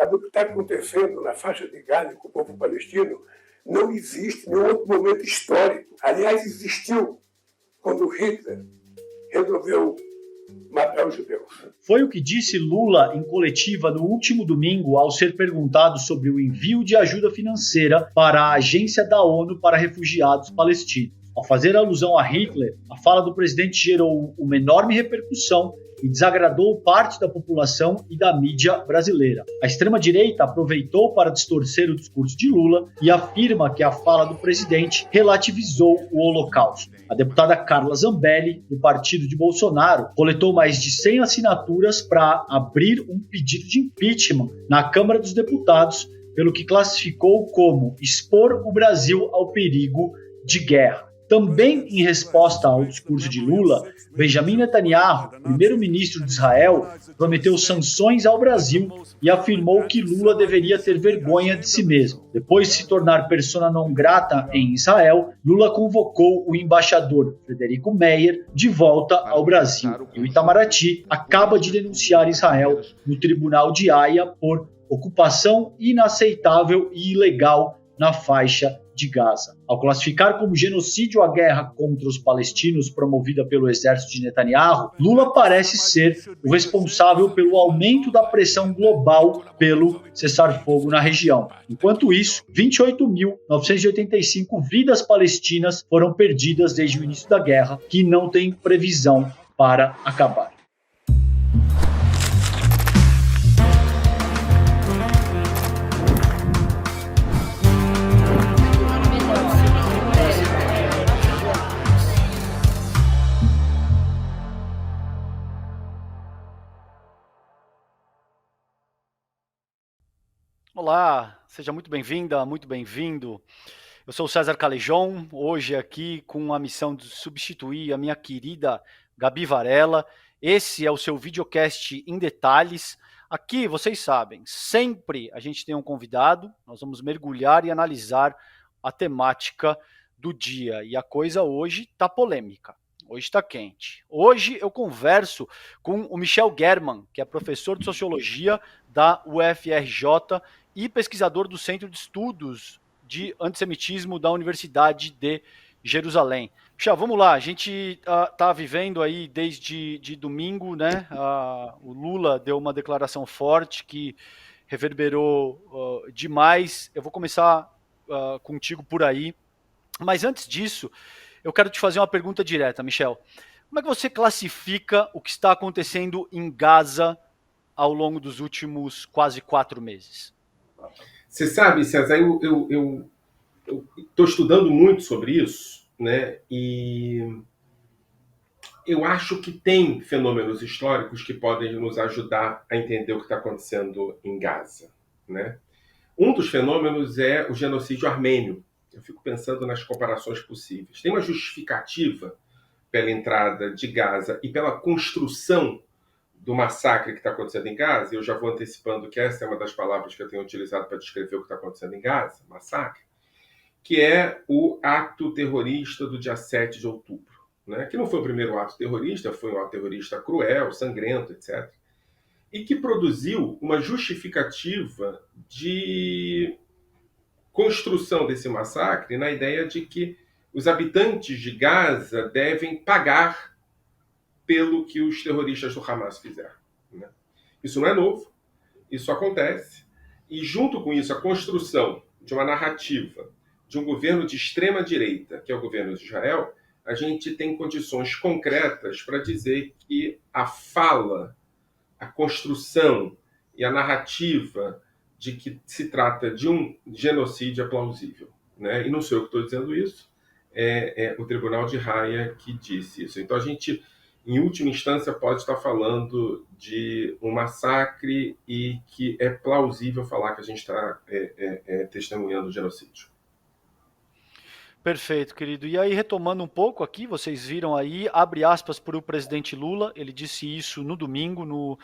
Sabe o que está acontecendo na faixa de Gaza com o povo palestino? Não existe nenhum outro momento histórico. Aliás, existiu quando Hitler resolveu matar os judeus. Foi o que disse Lula em coletiva no último domingo ao ser perguntado sobre o envio de ajuda financeira para a Agência da ONU para Refugiados Palestinos. Ao fazer alusão a Hitler, a fala do presidente gerou uma enorme repercussão e desagradou parte da população e da mídia brasileira. A extrema-direita aproveitou para distorcer o discurso de Lula e afirma que a fala do presidente relativizou o Holocausto. A deputada Carla Zambelli, do partido de Bolsonaro, coletou mais de 100 assinaturas para abrir um pedido de impeachment na Câmara dos Deputados, pelo que classificou como expor o Brasil ao perigo de guerra. Também em resposta ao discurso de Lula, Benjamin Netanyahu, primeiro-ministro de Israel, prometeu sanções ao Brasil e afirmou que Lula deveria ter vergonha de si mesmo. Depois de se tornar persona non grata em Israel, Lula convocou o embaixador Frederico Meyer de volta ao Brasil. E o Itamaraty acaba de denunciar Israel no Tribunal de Haia por ocupação inaceitável e ilegal na faixa de Gaza. Ao classificar como genocídio a guerra contra os palestinos promovida pelo exército de Netanyahu, Lula parece ser o responsável pelo aumento da pressão global pelo cessar-fogo na região. Enquanto isso, 28.985 vidas palestinas foram perdidas desde o início da guerra, que não tem previsão para acabar. Olá, seja muito bem-vinda, muito bem-vindo. Eu sou o César Calejon, hoje aqui com a missão de substituir a minha querida Gabi Varela. Esse é o seu videocast em detalhes. Aqui, vocês sabem, sempre a gente tem um convidado, nós vamos mergulhar e analisar a temática do dia. E a coisa hoje está polêmica. Hoje está quente. Hoje eu converso com o Michel German, que é professor de Sociologia da UFRJ e pesquisador do Centro de Estudos de Antissemitismo da Universidade de Jerusalém. Michel, vamos lá. A gente está vivendo aí desde domingo, né? O Lula deu uma declaração forte que reverberou demais. Eu vou começar contigo por aí. Mas antes disso, eu quero te fazer uma pergunta direta, Michel. Como é que você classifica o que está acontecendo em Gaza ao longo dos últimos quase 4 meses? Você sabe, César, eu estou estudando muito sobre isso, né? E eu acho que tem fenômenos históricos que podem nos ajudar a entender o que está acontecendo em Gaza, né? Um dos fenômenos é o genocídio armênio. Eu fico pensando nas comparações possíveis. Tem uma justificativa pela entrada de Gaza e pela construção do massacre que está acontecendo em Gaza. Eu já vou antecipando que essa é uma das palavras que eu tenho utilizado para descrever o que está acontecendo em Gaza, massacre, que é o ato terrorista do dia 7 de outubro. Né? Que não foi o primeiro ato terrorista, foi um ato terrorista cruel, sangrento, etc. E que produziu uma justificativa de construção desse massacre na ideia de que os habitantes de Gaza devem pagar pelo que os terroristas do Hamas fizeram. Né? Isso não é novo, isso acontece, e junto com isso a construção de uma narrativa de um governo de extrema-direita, que é o governo de Israel, a gente tem condições concretas para dizer que a fala, a construção e a narrativa de que se trata de um genocídio é plausível. Né? E não sou eu que estou dizendo isso, é o Tribunal de Haia que disse isso. Então a gente, em última instância, pode estar falando de um massacre e que é plausível falar que a gente está testemunhando o genocídio. Perfeito, querido. E aí, retomando um pouco aqui, vocês viram aí, abre aspas para o presidente Lula, ele disse isso no domingo, no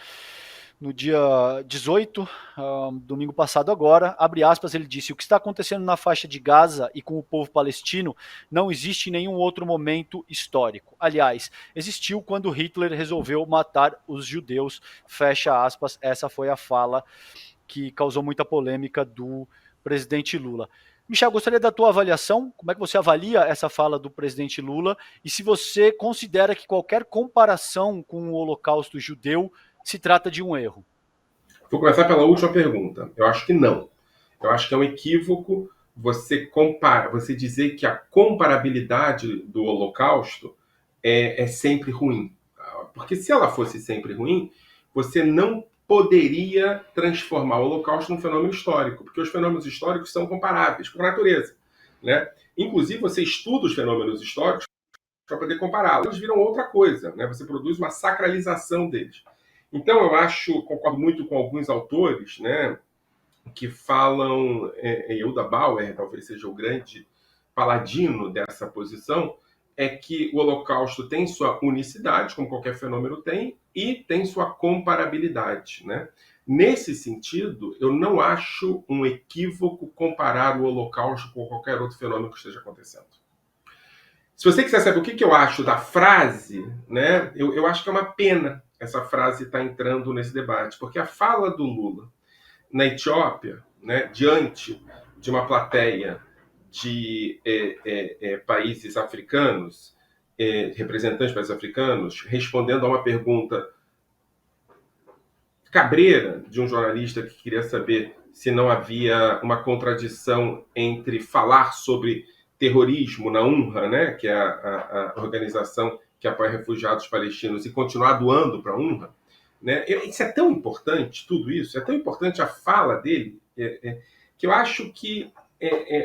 dia 18, domingo passado agora, abre aspas, ele disse: o que está acontecendo na faixa de Gaza e com o povo palestino não existe em nenhum outro momento histórico. Aliás, existiu quando Hitler resolveu matar os judeus, fecha aspas, essa foi a fala que causou muita polêmica do presidente Lula. Michel, gostaria da tua avaliação, como é que você avalia essa fala do presidente Lula e se você considera que qualquer comparação com o Holocausto judeu se trata de um erro. Vou começar pela última pergunta. Eu acho que não. Eu acho que é um equívoco você dizer que a comparabilidade do Holocausto é sempre ruim. Porque se ela fosse sempre ruim, você não poderia transformar o Holocausto num fenômeno histórico, porque os fenômenos históricos são comparáveis por natureza, né? Inclusive, você estuda os fenômenos históricos para poder compará-los. Eles viram outra coisa, né? Você produz uma sacralização deles. Então, concordo muito com alguns autores, né, que falam, Yehuda Bauer talvez seja o grande paladino dessa posição, é que o Holocausto tem sua unicidade, como qualquer fenômeno tem, e tem sua comparabilidade, né? Nesse sentido, eu não acho um equívoco comparar o Holocausto com qualquer outro fenômeno que esteja acontecendo. Se você quiser saber o que eu acho da frase, né, eu acho que é uma pena essa frase estar entrando nesse debate, porque a fala do Lula na Etiópia, né, diante de uma plateia de países africanos, representantes de países africanos, respondendo a uma pergunta cabreira de um jornalista que queria saber se não havia uma contradição entre falar sobre terrorismo na UNRWA, né, que é a organização que apoia refugiados palestinos, e continuar doando para a UNRWA, né? Isso é tão importante, tudo isso, é tão importante a fala dele, que eu acho que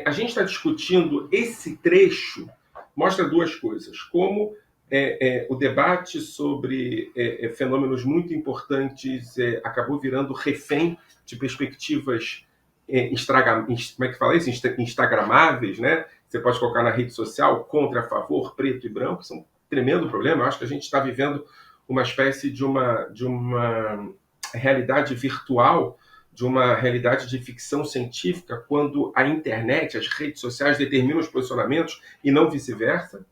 a gente está discutindo esse trecho, mostra duas coisas, como o debate sobre fenômenos muito importantes acabou virando refém de perspectivas como é que fala isso? Instagramáveis, né? Você pode colocar na rede social contra, a favor, preto e branco, isso é um tremendo problema. Eu acho que a gente está vivendo uma espécie de uma realidade virtual, de uma realidade de ficção científica, quando a internet, as redes sociais determinam os posicionamentos e não vice-versa.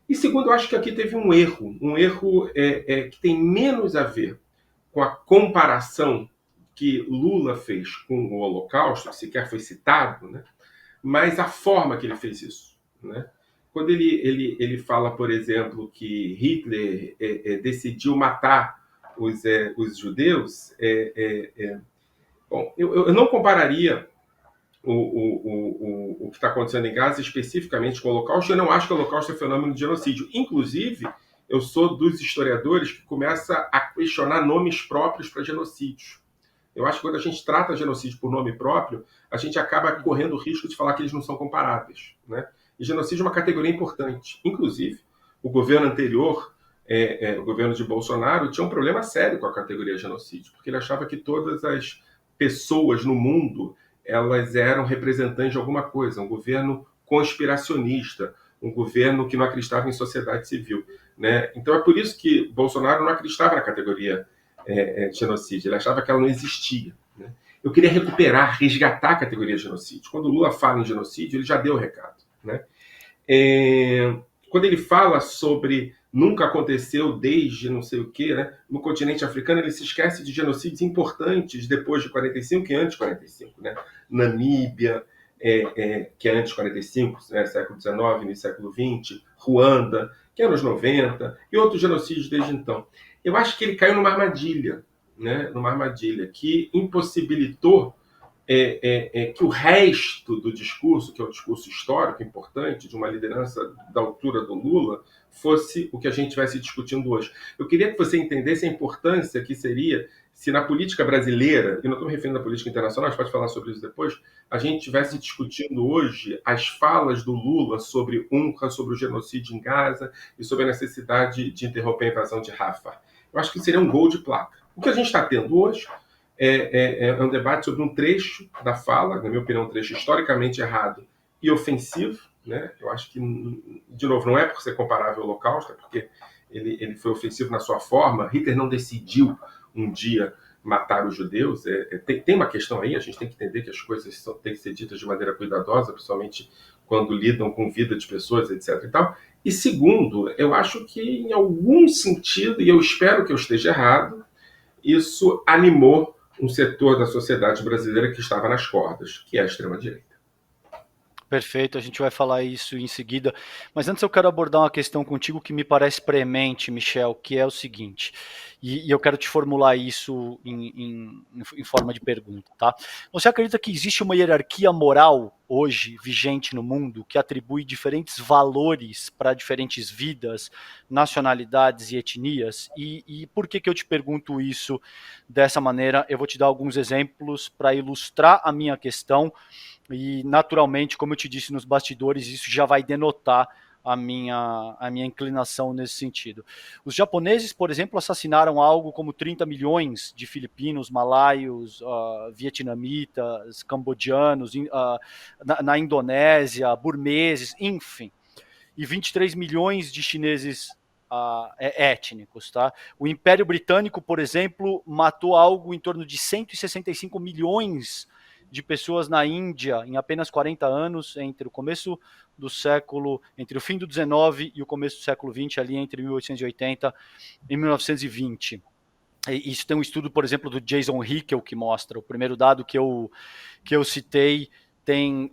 E segundo, eu acho que aqui teve um erro que tem menos a ver com a comparação que Lula fez com o Holocausto, que sequer foi citado, né? Mas a forma que ele fez isso, né? Quando ele fala, por exemplo, que Hitler decidiu matar os judeus, bom, eu não compararia o que está acontecendo em Gaza especificamente com o Holocausto. Eu não acho que o Holocausto é fenômeno de genocídio. Inclusive, eu sou dos historiadores que começa a questionar nomes próprios para genocídios. Eu acho que quando a gente trata genocídio por nome próprio, a gente acaba correndo o risco de falar que eles não são comparáveis, né? E genocídio é uma categoria importante. Inclusive, o governo anterior, o governo de Bolsonaro, tinha um problema sério com a categoria genocídio, porque ele achava que todas as pessoas no mundo elas eram representantes de alguma coisa, um governo conspiracionista, um governo que não acreditava em sociedade civil, né? Então é por isso que Bolsonaro não acreditava na categoria genocídio, ele achava que ela não existia, né? Eu queria resgatar a categoria genocídio. Quando o Lula fala em genocídio, ele já deu o recado, né? Quando ele fala sobre nunca aconteceu desde não sei o quê, né? No continente africano, ele se esquece de genocídios importantes depois de 45 e antes de 45, né? Namíbia, que é antes de 45, né? Século XIX, no século XX, Ruanda, que é anos 90, e outros genocídios desde então. Eu acho que ele caiu numa armadilha, né? Numa armadilha que impossibilitou que o resto do discurso, que é o discurso histórico importante, de uma liderança da altura do Lula, fosse o que a gente estivesse discutindo hoje. Eu queria que você entendesse a importância que seria se na política brasileira, e não estou me referindo à política internacional, a gente pode falar sobre isso depois, a gente estivesse discutindo hoje as falas do Lula sobre UNRWA, sobre o genocídio em Gaza e sobre a necessidade de interromper a invasão de Rafah. Eu acho que seria um gol de placa. O que a gente está tendo hoje é um debate sobre um trecho da fala, na minha opinião, um trecho historicamente errado e ofensivo, né? Eu acho que, de novo, não é por ser comparável ao Holocausto, é porque ele foi ofensivo na sua forma. Hitler não decidiu um dia matar os judeus. Tem uma questão aí, a gente tem que entender que as coisas têm que ser ditas de maneira cuidadosa, principalmente quando lidam com vida de pessoas, etc. E tal. E segundo, eu acho que, em algum sentido, e eu espero que eu esteja errado, isso animou um setor da sociedade brasileira que estava nas cordas, que é a extrema-direita. Perfeito, a gente vai falar isso em seguida. Mas antes eu quero abordar uma questão contigo que me parece premente, Michel, que é o seguinte, e eu quero te formular isso em forma de pergunta, tá? Você acredita que existe uma hierarquia moral hoje vigente no mundo que atribui diferentes valores para diferentes vidas, nacionalidades e etnias? E por que eu te pergunto isso dessa maneira? Eu vou te dar alguns exemplos para ilustrar a minha questão. E, naturalmente, como eu te disse nos bastidores, isso já vai denotar a minha inclinação nesse sentido. Os japoneses, por exemplo, assassinaram algo como 30 milhões de filipinos, malaios, vietnamitas, cambodianos, na Indonésia, burmeses, enfim. E 23 milhões de chineses étnicos. Tá? O Império Britânico, por exemplo, matou algo em torno de 165 milhões de pessoas na Índia em apenas 40 anos, entre o começo do século, entre o fim do 19 e o começo do século 20, ali entre 1880 e 1920. Isso tem um estudo, por exemplo, do Jason Hickel que mostra. O primeiro dado que eu citei tem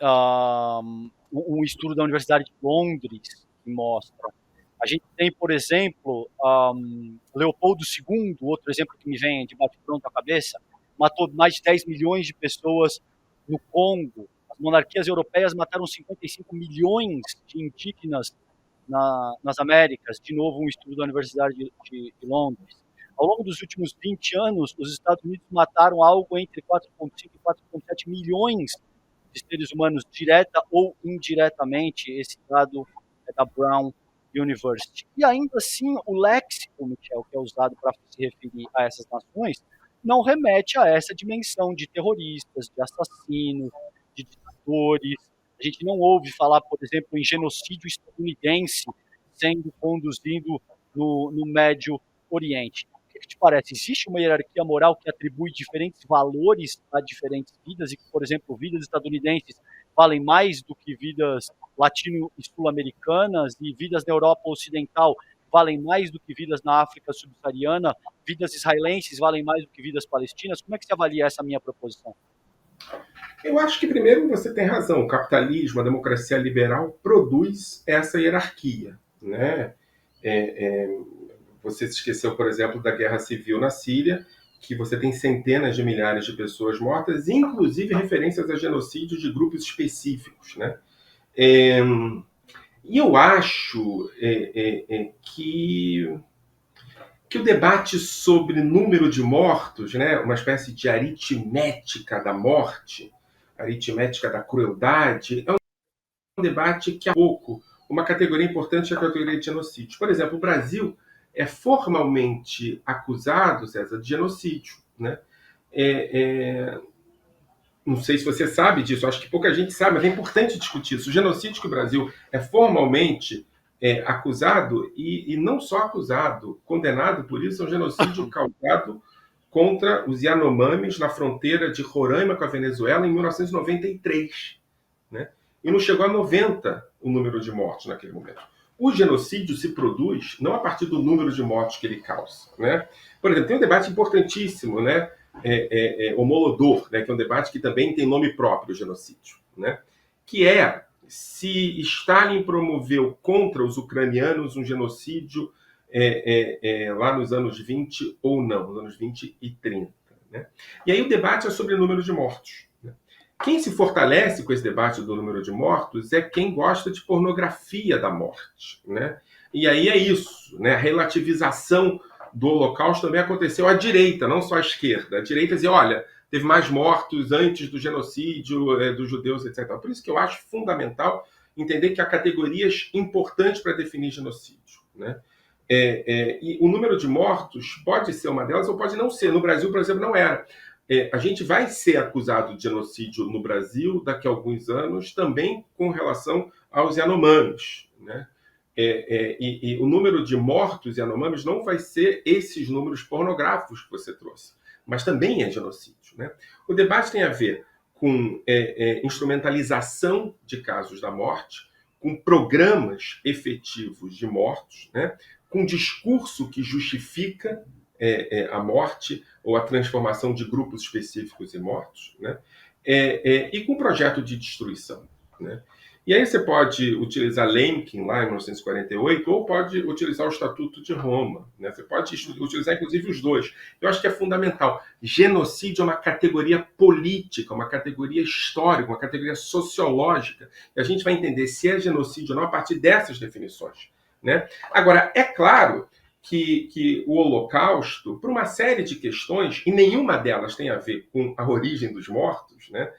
um estudo da Universidade de Londres que mostra. A gente tem, por exemplo, Leopoldo II, outro exemplo que me vem de bate-pronto à cabeça, matou mais de 10 milhões de pessoas no Congo. As monarquias europeias mataram 55 milhões de indígenas nas Américas. De novo, um estudo da Universidade de Londres. Ao longo dos últimos 20 anos, os Estados Unidos mataram algo entre 4,5 e 4,7 milhões de seres humanos, direta ou indiretamente. Esse dado é da Brown University. E ainda assim, o léxico, Michel, que é usado para se referir a essas nações, não remete a essa dimensão de terroristas, de assassinos, de ditadores. A gente não ouve falar, por exemplo, em genocídio estadunidense sendo conduzido no Médio Oriente. O que te parece? Existe uma hierarquia moral que atribui diferentes valores a diferentes vidas e que, por exemplo, vidas estadunidenses valem mais do que vidas latino e sul-americanas e vidas na Europa Ocidental valem mais do que vidas na África subsaariana, vidas israelenses valem mais do que vidas palestinas? Como é que você avalia essa minha proposição? Eu acho que, primeiro, você tem razão. O capitalismo, a democracia liberal, produz essa hierarquia. Né? Você se esqueceu, por exemplo, da guerra civil na Síria, que você tem centenas de milhares de pessoas mortas, inclusive referências a genocídios de grupos específicos. Né? E eu acho que o debate sobre número de mortos, né, uma espécie de aritmética da morte, aritmética da crueldade, é um debate que há pouco, uma categoria importante é a categoria de genocídio. Por exemplo, o Brasil é formalmente acusado, César, de genocídio. Né? Não sei se você sabe disso, acho que pouca gente sabe, mas é importante discutir isso. O genocídio que o Brasil é formalmente acusado, e não só acusado, condenado por isso, é um genocídio causado contra os Yanomamis na fronteira de Roraima com a Venezuela em 1993. Né? E não chegou a 90 o número de mortes naquele momento. O genocídio se produz não a partir do número de mortes que ele causa. Né? Por exemplo, tem um debate importantíssimo, né? Homolodor, né? Que é um debate que também tem nome próprio, o genocídio. Né? Que é se Stalin promoveu contra os ucranianos um genocídio lá nos anos 20 ou não, nos anos 20 e 30. Né? E aí o debate é sobre o número de mortos. Né? Quem se fortalece com esse debate do número de mortos é quem gosta de pornografia da morte. Né? E aí é isso, né? A relativização do Holocausto também aconteceu à direita, não só à esquerda. A direita dizia, olha, teve mais mortos antes do genocídio dos judeus, etc. Por isso que eu acho fundamental entender que há categorias importantes para definir genocídio. Né? E o número de mortos pode ser uma delas ou pode não ser. No Brasil, por exemplo, não era. A gente vai ser acusado de genocídio no Brasil daqui a alguns anos, também com relação aos Yanomamis. Né? E o número de mortos Yanomamis não vai ser esses números pornográficos que você trouxe, mas também é genocídio. Né? O debate tem a ver com instrumentalização de casos da morte, com programas efetivos de mortos, né? Com discurso que justifica a morte ou a transformação de grupos específicos em mortos, né? E com projeto de destruição, né? E aí você pode utilizar Lemkin, lá em 1948, ou pode utilizar o Estatuto de Roma, né? Você pode utilizar, inclusive, os dois. Eu acho que é fundamental. Genocídio é uma categoria política, uma categoria histórica, uma categoria sociológica. E a gente vai entender se é genocídio ou não a partir dessas definições, né? Agora, é claro que o Holocausto, por uma série de questões, e nenhuma delas tem a ver com a origem dos mortos, né?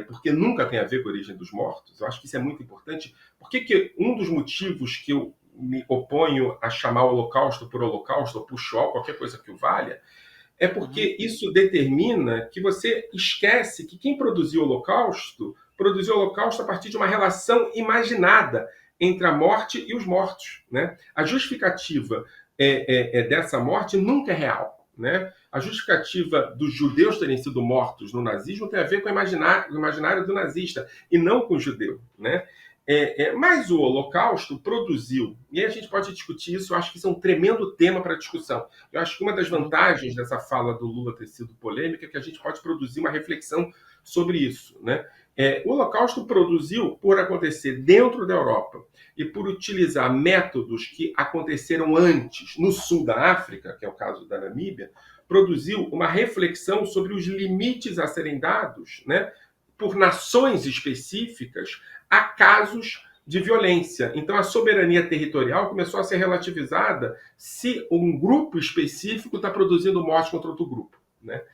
Porque nunca tem a ver com a origem dos mortos. Eu acho que isso é muito importante. Porque um dos motivos que eu me oponho a chamar o Holocausto por Holocausto ou por Shoah, qualquer coisa que o valha, é porque isso determina que você esquece que quem produziu o Holocausto a partir de uma relação imaginada entre a morte e os mortos, né? A justificativa dessa morte nunca é real, né? A justificativa dos judeus terem sido mortos no nazismo tem a ver com o imaginário do nazista e não com o judeu, né? Mas o Holocausto produziu, e aí a gente pode discutir isso, eu acho que isso é um tremendo tema para discussão. Eu acho que uma das vantagens dessa fala do Lula ter sido polêmica é que a gente pode produzir uma reflexão sobre isso, né? O Holocausto produziu, por acontecer dentro da Europa e por utilizar métodos que aconteceram antes no sul da África, que é o caso da Namíbia, produziu uma reflexão sobre os limites a serem dados, né, por nações específicas a casos de violência. Então, a soberania territorial começou a ser relativizada se um grupo específico está produzindo morte contra outro grupo, né?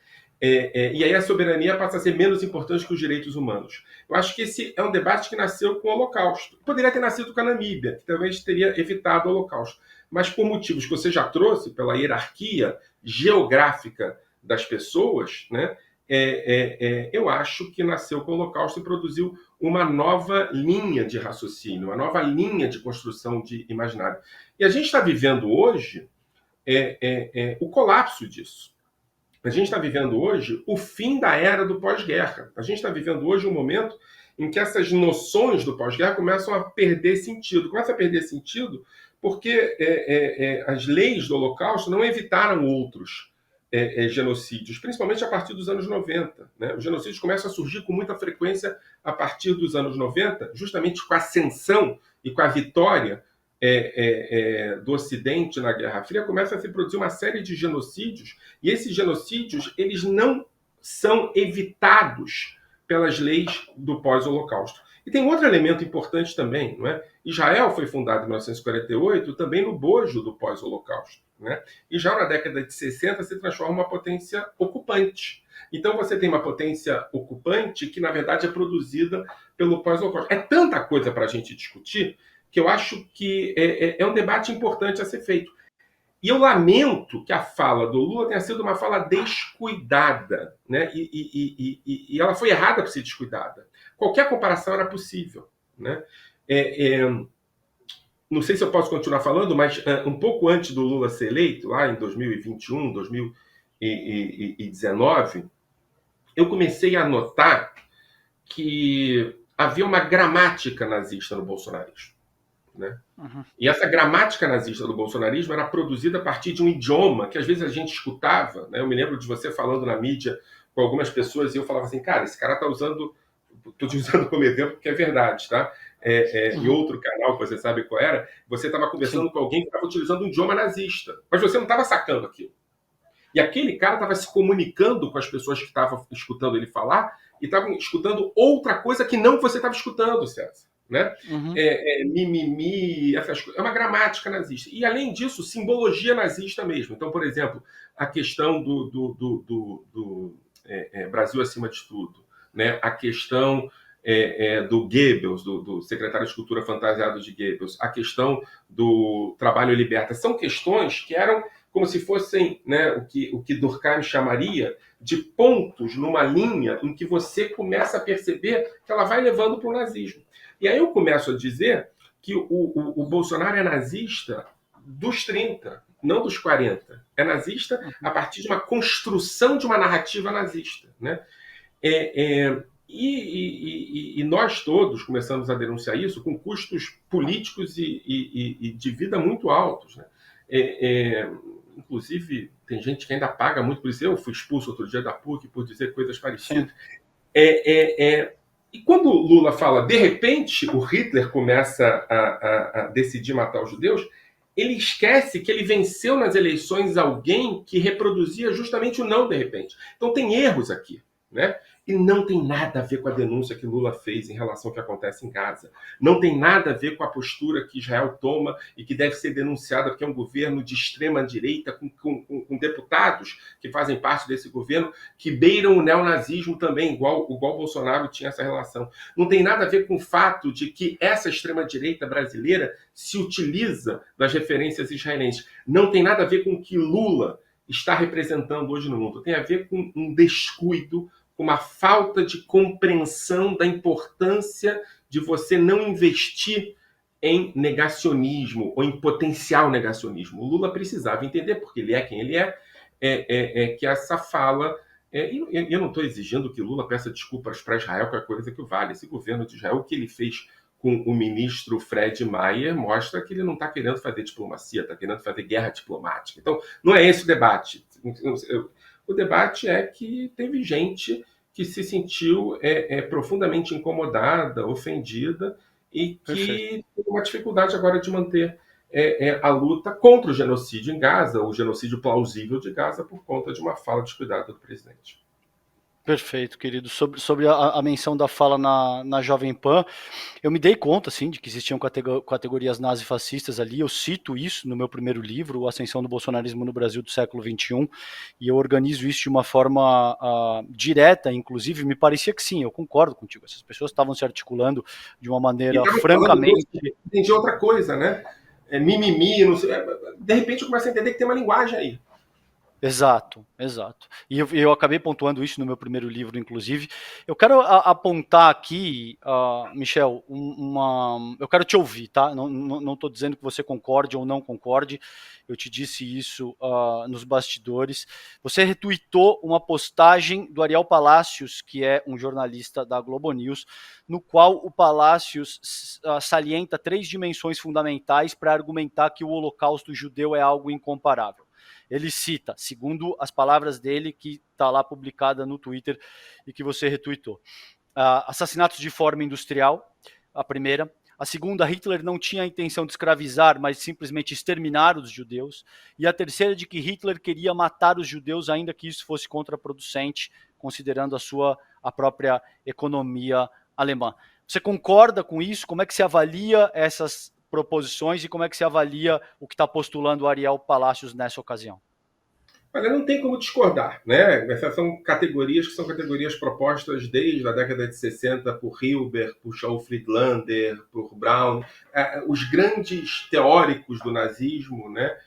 E aí a soberania passa a ser menos importante que os direitos humanos. Eu acho que esse é um debate que nasceu com o Holocausto. Poderia ter nascido com a Namíbia, que talvez teria evitado o Holocausto. Mas por motivos que você já trouxe, pela hierarquia geográfica das pessoas, né, eu acho que nasceu com o Holocausto e produziu uma nova linha de raciocínio, uma nova linha de construção de imaginário. E a gente está vivendo hoje o colapso disso. A gente está vivendo hoje o fim da era do pós-guerra. A gente está vivendo hoje um momento em que essas noções do pós-guerra começam a perder sentido. Começa a perder sentido porque as leis do Holocausto não evitaram outros genocídios, principalmente a partir dos anos 90. Né? Os genocídios começam a surgir com muita frequência a partir dos anos 90, justamente com a ascensão e com a vitória do Ocidente na Guerra Fria, começa a se produzir uma série de genocídios, e esses genocídios eles não são evitados pelas leis do pós-Holocausto. E tem outro elemento importante também, não é? Israel foi fundado em 1948 também no bojo do pós-Holocausto, né? E já na década de 60 se transforma em uma potência ocupante. Então você tem uma potência ocupante que, na verdade, é produzida pelo pós-Holocausto. É tanta coisa para a gente discutir que eu acho que é um debate importante a ser feito. E eu lamento que a fala do Lula tenha sido uma fala descuidada, né? E ela foi errada por ser descuidada. Qualquer comparação era possível, né? Não sei se eu posso continuar falando, mas um pouco antes do Lula ser eleito, lá em 2021, 2019, eu comecei a notar que havia uma gramática nazista no bolsonarismo. Né? Uhum. E essa gramática nazista do bolsonarismo era produzida a partir de um idioma que às vezes a gente escutava, né? Eu me lembro de você falando na mídia com algumas pessoas e eu falava assim, cara, esse cara está usando, estou te usando como exemplo porque é verdade, tá? Em outro canal, que você sabe qual era, você estava conversando com alguém que estava utilizando um idioma nazista, mas você não estava sacando aquilo. E aquele cara estava se comunicando com as pessoas que estavam escutando ele falar e estavam escutando outra coisa que não você estava escutando, César. Né? Mimimi, essas coisas. É uma gramática nazista. E, além disso, simbologia nazista mesmo. Então, por exemplo, a questão do Brasil acima de tudo, né? A questão do Goebbels, do secretário de Cultura fantasiado de Goebbels, a questão do trabalho liberta. São questões que eram como se fossem, né, o que Durkheim chamaria de pontos numa linha em que você começa a perceber que ela vai levando para o nazismo. E aí eu começo a dizer que o Bolsonaro é nazista dos 30, não dos 40. É nazista a partir de uma construção de uma narrativa nazista. Né? E nós todos começamos a denunciar isso com custos políticos e de vida muito altos. Né? inclusive tem gente que ainda paga muito por isso. Eu fui expulso outro dia da PUC por dizer coisas parecidas. Sim. E quando Lula fala, de repente, o Hitler começa a decidir matar os judeus, ele esquece que ele venceu nas eleições alguém que reproduzia justamente o não de repente. Então tem erros aqui, né? E não tem nada a ver com a denúncia que Lula fez em relação ao que acontece em Gaza. Não tem nada a ver com a postura que Israel toma e que deve ser denunciada porque é um governo de extrema-direita com deputados que fazem parte desse governo que beiram o neonazismo também, igual Bolsonaro tinha essa relação. Não tem nada a ver com o fato de que essa extrema-direita brasileira se utiliza das referências israelenses. Não tem nada a ver com o que Lula está representando hoje no mundo. Tem a ver com um descuido, com uma falta de compreensão da importância de você não investir em negacionismo ou em potencial negacionismo. O Lula precisava entender, porque ele é quem ele é, que essa fala... eu não estou exigindo que Lula peça desculpas para Israel, que é coisa que vale. Esse governo de Israel, o que ele fez com o ministro Fred Maia, mostra que ele não está querendo fazer diplomacia, está querendo fazer guerra diplomática. Então, não é esse o debate. O debate é que teve gente que se sentiu profundamente incomodada, ofendida, e que tem uma dificuldade agora de manter a luta contra o genocídio em Gaza, o genocídio plausível de Gaza, por conta de uma fala descuidada do presidente. Perfeito, querido. Sobre a menção da fala na Jovem Pan, eu me dei conta, assim, de que existiam categorias nazifascistas ali. Eu cito isso no meu primeiro livro, Ascensão do Bolsonarismo no Brasil do século XXI, e eu organizo isso de uma forma direta, inclusive. Me parecia que sim, eu concordo contigo. Essas pessoas estavam se articulando de uma maneira francamente... Entendi outra coisa, né? Mimimi, não sei. De repente eu começo a entender que tem uma linguagem aí. Exato. E eu acabei pontuando isso no meu primeiro livro, inclusive. Eu quero apontar aqui, Michel, eu quero te ouvir, tá? Não estou dizendo que você concorde ou não concorde. Eu te disse isso nos bastidores. Você retuitou uma postagem do Ariel Palacios, que é um jornalista da Globo News, no qual o Palacios salienta 3 dimensões fundamentais para argumentar que o Holocausto judeu é algo incomparável. Ele cita, segundo as palavras dele, que está lá publicada no Twitter e que você retuitou. Assassinatos de forma industrial, a primeira. A segunda, Hitler não tinha a intenção de escravizar, mas simplesmente exterminar os judeus. E a terceira, de que Hitler queria matar os judeus, ainda que isso fosse contraproducente, considerando a própria economia alemã. Você concorda com isso? Como é que se avalia essas proposições e como é que se avalia o que está postulando o Ariel Palacios nessa ocasião? Olha, não tem como discordar, né? Essas são categorias que são categorias propostas desde a década de 60 por Hilbert, por Shaul Friedlander, por Brown. Os grandes teóricos do nazismo, né,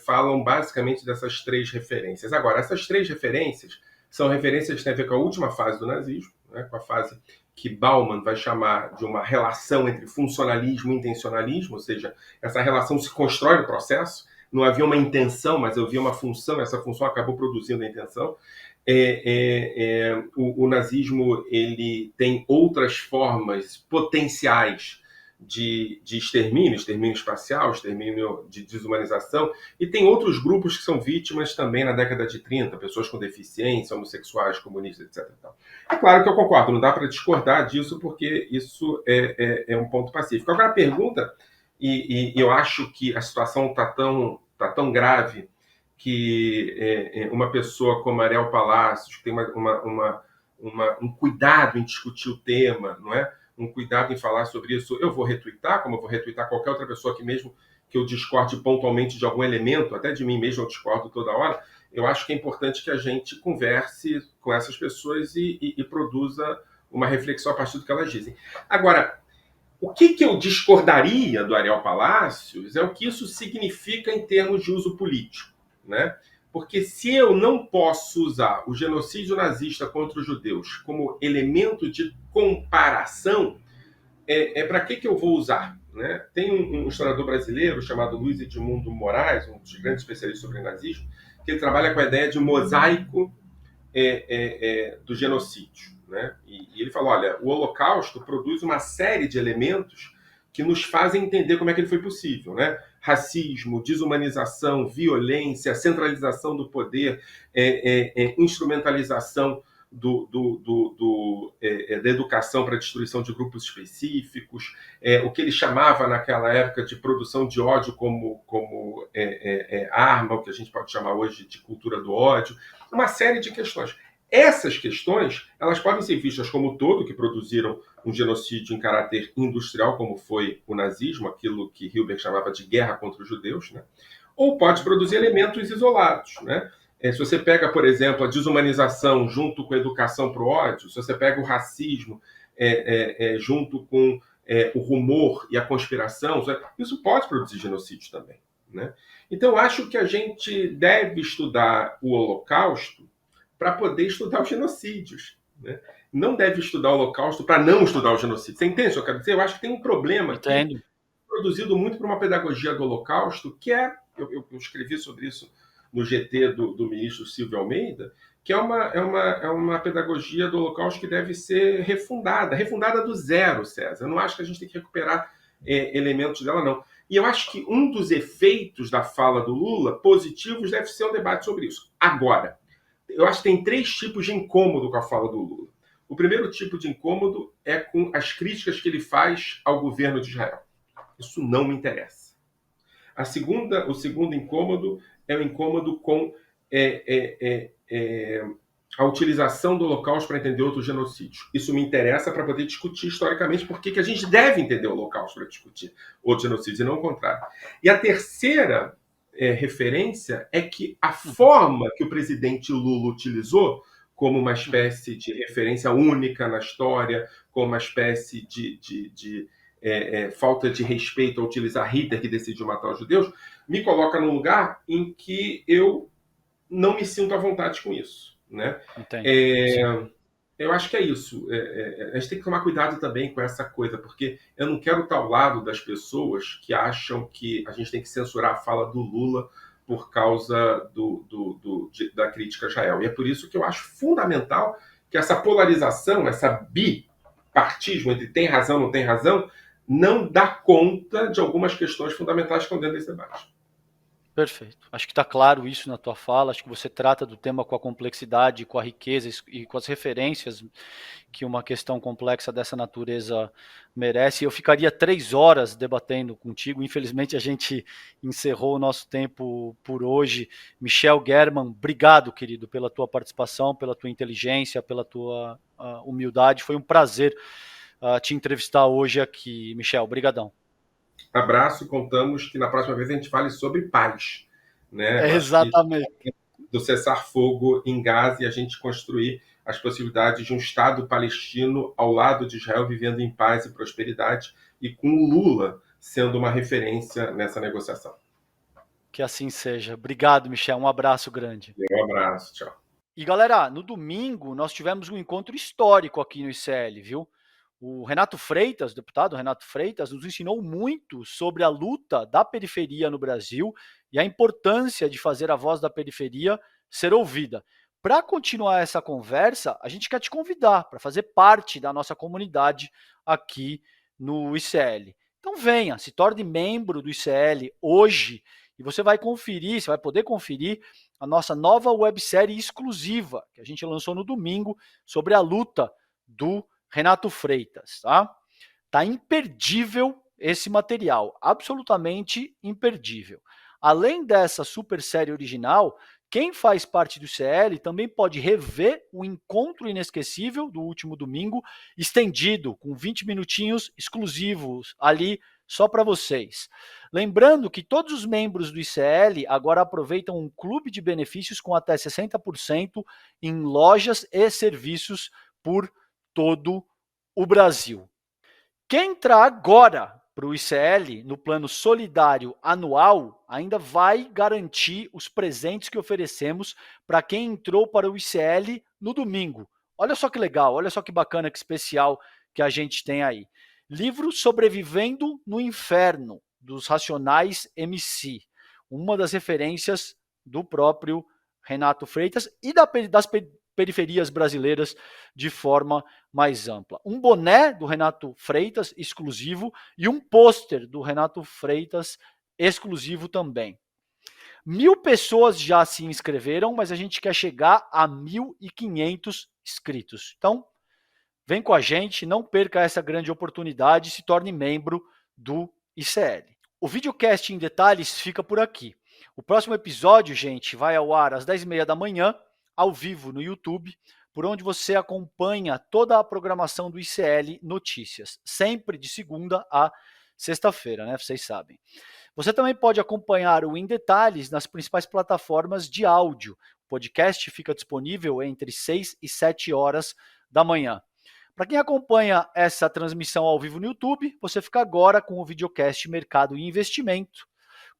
falam basicamente dessas 3 referências. Agora, essas 3 referências são referências que têm a ver com a última fase do nazismo, né, com a fase que Bauman vai chamar de uma relação entre funcionalismo e intencionalismo, ou seja, essa relação se constrói no processo, não havia uma intenção, mas havia uma função, essa função acabou produzindo a intenção. O nazismo ele tem outras formas potenciais de extermínio espacial, extermínio de desumanização, e tem outros grupos que são vítimas também na década de 30, pessoas com deficiência, homossexuais, comunistas, etc. É claro que eu concordo, não dá para discordar disso, porque isso é um ponto pacífico. Agora a pergunta, e eu acho que a situação está tão grave que uma pessoa como Ariel Palacios, que tem um cuidado em discutir o tema, não é? Um cuidado em falar sobre isso, eu vou retweetar, como eu vou retweetar qualquer outra pessoa que mesmo que eu discorde pontualmente de algum elemento, até de mim mesmo eu discordo toda hora. Eu acho que é importante que a gente converse com essas pessoas e produza uma reflexão a partir do que elas dizem. Agora, o que eu discordaria do Ariel Palacios é o que isso significa em termos de uso político, né? Porque se eu não posso usar o genocídio nazista contra os judeus como elemento de comparação, para que eu vou usar? Né? Tem um historiador brasileiro chamado Luiz Edmundo Moraes, um dos grandes especialistas sobre nazismo, que ele trabalha com a ideia de mosaico do genocídio. Né? E ele fala, olha, o Holocausto produz uma série de elementos que nos fazem entender como é que ele foi possível. Né? racismo, desumanização, violência, centralização do poder, instrumentalização da educação para a destruição de grupos específicos, o que ele chamava naquela época de produção de ódio como arma, o que a gente pode chamar hoje de cultura do ódio, uma série de questões. Essas questões, elas podem ser vistas como todo, que produziram um genocídio em caráter industrial, como foi o nazismo, aquilo que Hilbert chamava de guerra contra os judeus, né? Ou pode produzir elementos isolados, né? Se você pega, por exemplo, a desumanização junto com a educação para o ódio, se você pega o racismo junto com o rumor e a conspiração, isso pode produzir genocídio também, né? Então, eu acho que a gente deve estudar o Holocausto para poder estudar os genocídios, né? Não deve estudar o Holocausto para não estudar o genocídio. Você entende o que eu quero dizer? Eu acho que tem um problema aqui, produzido muito por uma pedagogia do Holocausto, que eu escrevi sobre isso no GT do ministro Silvio Almeida, que é uma pedagogia do Holocausto que deve ser refundada do zero, César. Eu não acho que a gente tem que recuperar elementos dela, não. E eu acho que um dos efeitos da fala do Lula, positivos, deve ser um debate sobre isso. Agora, eu acho que tem 3 tipos de incômodo com a fala do Lula. O primeiro tipo de incômodo é com as críticas que ele faz ao governo de Israel. Isso não me interessa. O segundo incômodo é o incômodo com a utilização do Holocausto para entender outros genocídios. Isso me interessa para poder discutir historicamente por que a gente deve entender o Holocausto para discutir outros genocídios, e não o contrário. E a terceira referência é que a forma que o presidente Lula utilizou como uma espécie de referência única na história, como uma espécie de falta de respeito a utilizar Hitler, que decidiu matar os judeus, me coloca num lugar em que eu não me sinto à vontade com isso, né? Eu acho que é isso. A gente tem que tomar cuidado também com essa coisa, porque eu não quero estar ao lado das pessoas que acham que a gente tem que censurar a fala do Lula por causa da crítica a Israel. E é por isso que eu acho fundamental que essa polarização, essa bipartismo entre tem razão e não tem razão, não dá conta de algumas questões fundamentais que estão dentro desse debate. Perfeito. Acho que está claro isso na tua fala. Acho que você trata do tema com a complexidade, com a riqueza e com as referências que uma questão complexa dessa natureza merece. Eu ficaria 3 horas debatendo contigo. Infelizmente, a gente encerrou o nosso tempo por hoje. Michel German, obrigado, querido, pela tua participação, pela tua inteligência, pela tua humildade. Foi um prazer te entrevistar hoje aqui, Michel. Obrigadão. Abraço, contamos que na próxima vez a gente fale sobre paz, né? Exatamente. Do cessar-fogo em Gaza e a gente construir as possibilidades de um Estado palestino ao lado de Israel, vivendo em paz e prosperidade, e com o Lula sendo uma referência nessa negociação. Que assim seja. Obrigado, Michel. Um abraço grande. Um abraço, tchau. E galera, no domingo nós tivemos um encontro histórico aqui no ICL, viu? O Renato Freitas, o deputado Renato Freitas, nos ensinou muito sobre a luta da periferia no Brasil e a importância de fazer a voz da periferia ser ouvida. Para continuar essa conversa, a gente quer te convidar para fazer parte da nossa comunidade aqui no ICL. Então venha, se torne membro do ICL hoje e você vai poder conferir a nossa nova websérie exclusiva que a gente lançou no domingo sobre a luta do Renato Freitas, tá? Tá imperdível esse material, absolutamente imperdível. Além dessa super série original, quem faz parte do ICL também pode rever o encontro inesquecível do último domingo, estendido, com 20 minutinhos exclusivos ali só para vocês. Lembrando que todos os membros do ICL agora aproveitam um clube de benefícios com até 60% em lojas e serviços por todo o Brasil. Quem entrar agora para o ICL no plano solidário anual ainda vai garantir os presentes que oferecemos para quem entrou para o ICL no domingo. Olha só que legal, olha só que bacana, que especial que a gente tem aí. Livro Sobrevivendo no Inferno, dos Racionais MC. Uma das referências do próprio Renato Freitas e das periferias brasileiras de forma mais ampla. Um boné do Renato Freitas exclusivo e um pôster do Renato Freitas exclusivo também. 1.000 pessoas já se inscreveram, mas a gente quer chegar a 1.500 inscritos. Então, vem com a gente, não perca essa grande oportunidade e se torne membro do ICL. O videocast em detalhes fica por aqui. O próximo episódio, gente, vai ao ar às 10h30 da manhã, ao vivo no YouTube, por onde você acompanha toda a programação do ICL Notícias, sempre de segunda a sexta-feira, né? Vocês sabem. Você também pode acompanhar o Em Detalhes nas principais plataformas de áudio. O podcast fica disponível entre 6 e 7 horas da manhã. Para quem acompanha essa transmissão ao vivo no YouTube, você fica agora com o videocast Mercado e Investimento,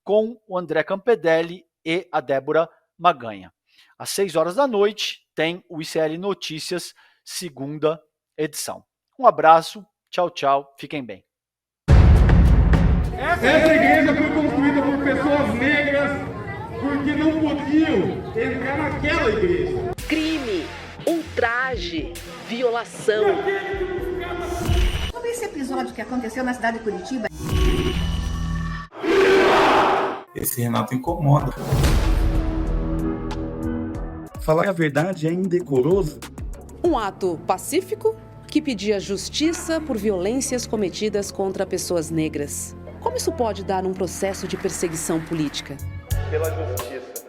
com o André Campedelli e a Débora Maganha. Às 6 horas da noite tem o ICL Notícias, segunda edição. Um abraço, tchau, tchau, fiquem bem. Essa igreja foi construída por pessoas negras porque não podiam entrar naquela igreja. Crime, ultraje, violação. Sobre esse episódio que aconteceu na cidade de Curitiba. Esse Renato incomoda. Falar a verdade é indecoroso. Um ato pacífico que pedia justiça por violências cometidas contra pessoas negras. Como isso pode dar um processo de perseguição política? Pela justiça.